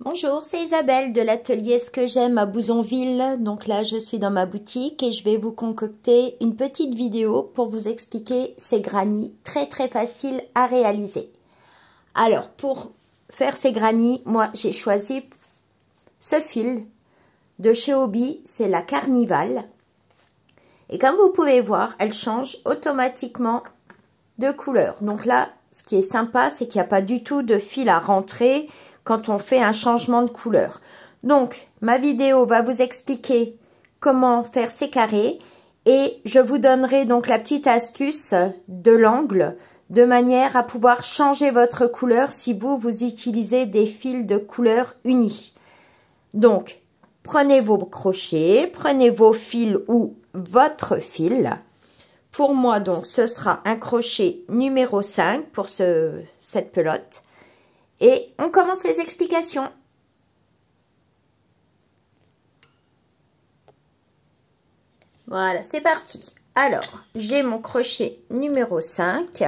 Bonjour, c'est Isabelle de l'atelier Ce que j'aime à Bouzonville. Donc là, je suis dans ma boutique et je vais vous concocter une petite vidéo pour vous expliquer ces grannies très faciles à réaliser. Alors, pour faire ces grannies, moi, j'ai choisi ce fil de chez Hobby, c'est la Carnival. Et comme vous pouvez voir, elle change automatiquement de couleur. Donc là, ce qui est sympa, c'est qu'il n'y a pas du tout de fil à rentrer quand on fait un changement de couleur. Donc, ma vidéo va vous expliquer comment faire ces carrés et je vous donnerai donc la petite astuce de l'angle de manière à pouvoir changer votre couleur si vous utilisez des fils de couleur unis. Donc, prenez vos crochets, prenez vos fils ou votre fil. Pour moi, donc, ce sera un crochet numéro 5 pour cette pelote. Et on commence les explications. Voilà, c'est parti. Alors, j'ai mon crochet numéro 5.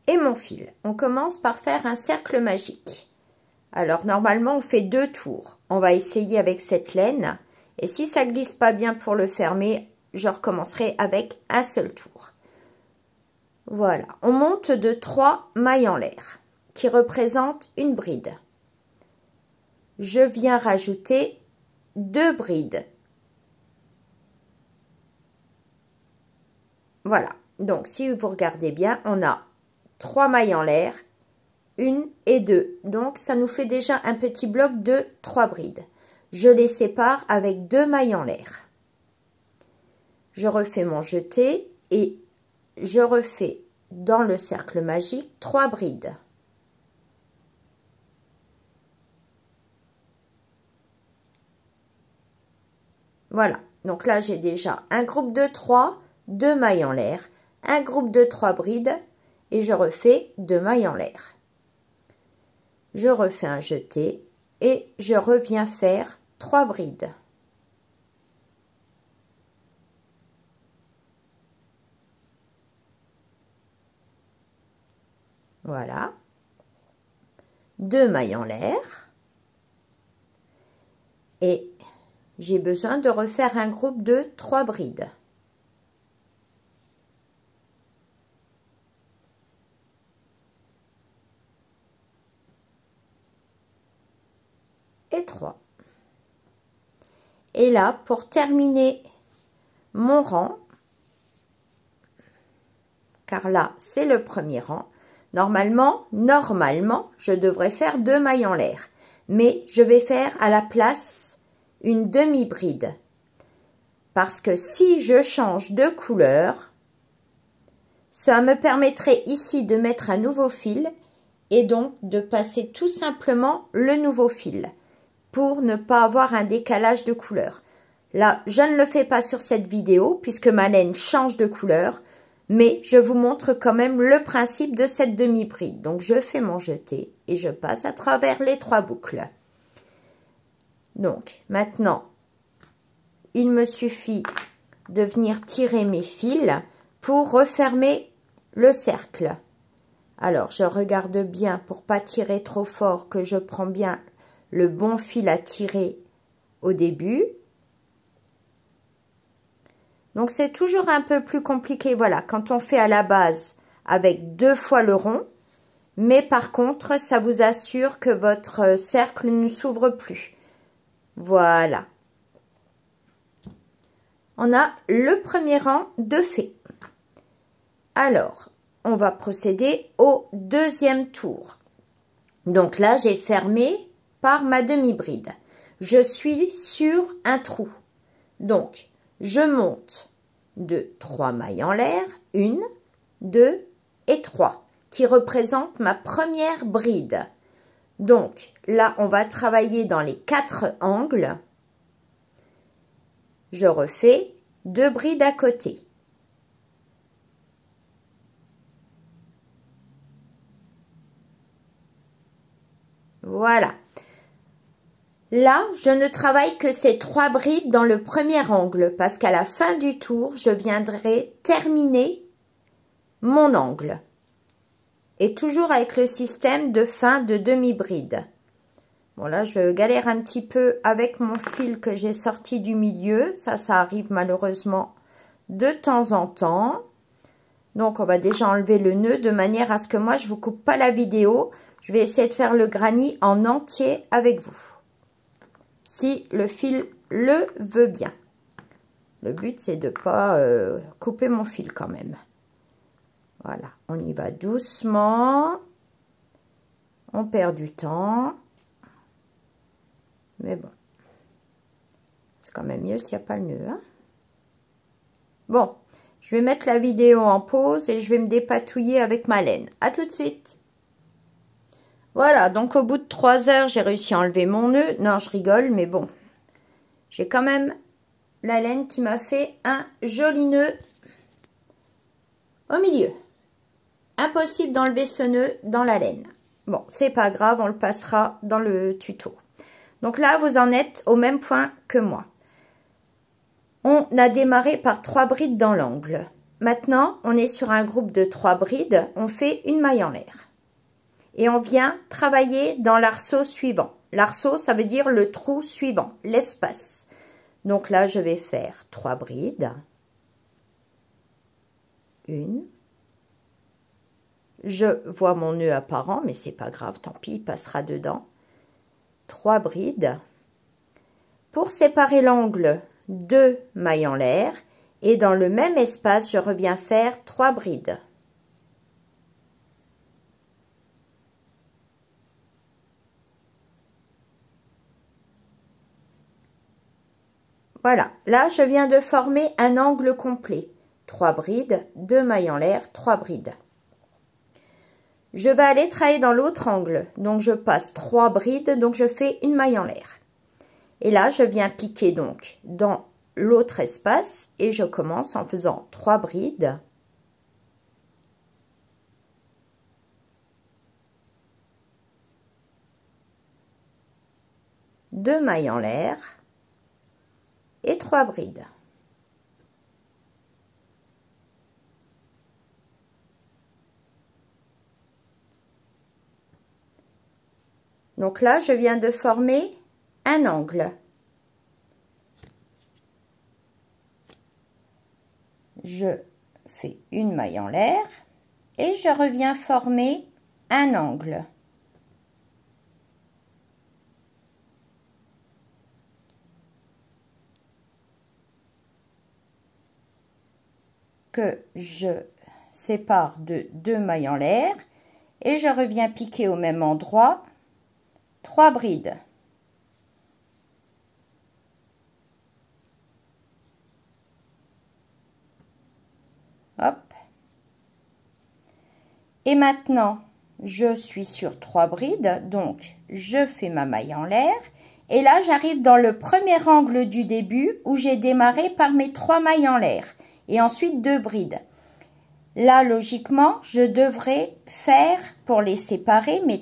Et mon fil. On commence par faire un cercle magique. Alors, normalement, on fait 2 tours. On va essayer avec cette laine. Et si ça ne glisse pas bien pour le fermer, je recommencerai avec un seul tour. Voilà, on monte de 3 mailles en l'air qui représentent une bride. Je viens rajouter 2 brides. Voilà, donc si vous regardez bien, on a 3 mailles en l'air, 1 et 2. Donc ça nous fait déjà un petit bloc de 3 brides. Je les sépare avec 2 mailles en l'air. Je refais mon jeté et je refais dans le cercle magique 3 brides. Voilà, donc là j'ai déjà un groupe de 3, 2 mailles en l'air, un groupe de 3 brides et je refais 2 mailles en l'air. Je refais un jeté et je reviens faire 3 brides. Voilà, 2 mailles en l'air et j'ai besoin de refaire un groupe de 3 brides. Et 3. Et là, pour terminer mon rang, car là, c'est le premier rang, normalement, je devrais faire 2 mailles en l'air. Mais je vais faire à la place une demi-bride. Parce que si je change de couleur, ça me permettrait ici de mettre un nouveau fil et donc de passer tout simplement le nouveau fil pour ne pas avoir un décalage de couleur. Là, je ne le fais pas sur cette vidéo puisque ma laine change de couleur. Mais je vous montre quand même le principe de cette demi-bride. Donc, je fais mon jeté et je passe à travers les 3 boucles. Donc, maintenant, il me suffit de venir tirer mes fils pour refermer le cercle. Alors, je regarde bien pour pas tirer trop fort que je prends bien le bon fil à tirer au début. Donc, c'est toujours un peu plus compliqué, voilà, quand on fait à la base avec 2 fois le rond. Mais par contre, ça vous assure que votre cercle ne s'ouvre plus. Voilà. On a le premier rang de fait. Alors, on va procéder au deuxième tour. Donc là, j'ai fermé par ma demi-bride. Je suis sur un trou. Donc, je monte de 3 mailles en l'air, 1, 2 et 3, qui représentent ma première bride. Donc, là, on va travailler dans les 4 angles. Je refais 2 brides à côté. Voilà. Là, je ne travaille que ces 3 brides dans le premier angle parce qu'à la fin du tour, je viendrai terminer mon angle. et toujours avec le système de fin de demi-bride. Bon, là, je galère un petit peu avec mon fil que j'ai sorti du milieu. Ça arrive malheureusement de temps en temps. Donc, on va déjà enlever le nœud de manière à ce que moi, je ne vous coupe pas la vidéo. Je vais essayer de faire le granny en entier avec vous. Si le fil le veut bien. Le but, c'est de ne pas couper mon fil quand même. Voilà, on y va doucement. On perd du temps. Mais bon, c'est quand même mieux s'il n'y a pas le nœud. Hein. Bon, je vais mettre la vidéo en pause et je vais me dépatouiller avec ma laine. À tout de suite. Voilà, donc au bout de 3 heures, j'ai réussi à enlever mon nœud. Non, je rigole, mais bon. J'ai quand même la laine qui m'a fait un joli nœud au milieu. Impossible d'enlever ce nœud dans la laine. Bon, c'est pas grave, on le passera dans le tuto. Donc là, vous en êtes au même point que moi. On a démarré par 3 brides dans l'angle. Maintenant, on est sur un groupe de 3 brides. On fait une maille en l'air. Et on vient travailler dans l'arceau suivant. L'arceau, ça veut dire le trou suivant, l'espace. Donc là, je vais faire 3 brides. 1. Je vois mon nœud apparent, mais c'est pas grave, tant pis, il passera dedans. 3 brides. Pour séparer l'angle, 2 mailles en l'air. Et dans le même espace, je reviens faire 3 brides. Voilà, là, je viens de former un angle complet. 3 brides, 2 mailles en l'air, 3 brides. Je vais aller travailler dans l'autre angle. Donc, je passe 3 brides, donc je fais une maille en l'air. Et là, je viens piquer donc dans l'autre espace et je commence en faisant 3 brides. Deux mailles en l'air et 3 brides. Donc là, je viens de former un angle. Je fais une maille en l'air et je reviens former un angle. Que je sépare de 2 mailles en l'air et je reviens piquer au même endroit 3 brides. Hop. Et maintenant, je suis sur 3 brides, donc je fais ma maille en l'air. Et là, j'arrive dans le premier angle du début où j'ai démarré par mes 3 mailles en l'air. Et ensuite 2 brides. Là, logiquement, je devrais faire, pour les séparer, mes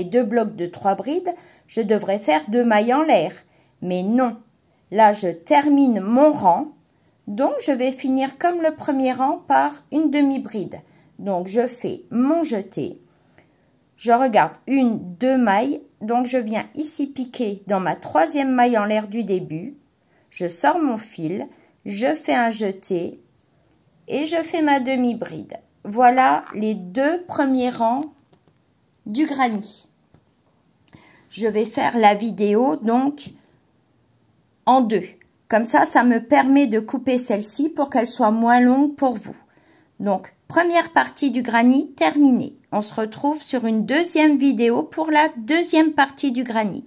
2 blocs de 3 brides, je devrais faire 2 mailles en l'air. Mais non. Là, je termine mon rang. Donc, je vais finir comme le premier rang par une demi-bride. Donc, je fais mon jeté. Je regarde 1, 2 mailles. Donc, je viens ici piquer dans ma 3e maille en l'air du début. Je sors mon fil. Je fais un jeté. Et je fais ma demi-bride. Voilà les 2 premiers rangs du granny. Je vais faire la vidéo donc en 2. Comme ça, ça me permet de couper celle-ci pour qu'elle soit moins longue pour vous. Donc, première partie du granny terminée. On se retrouve sur une deuxième vidéo pour la deuxième partie du granny.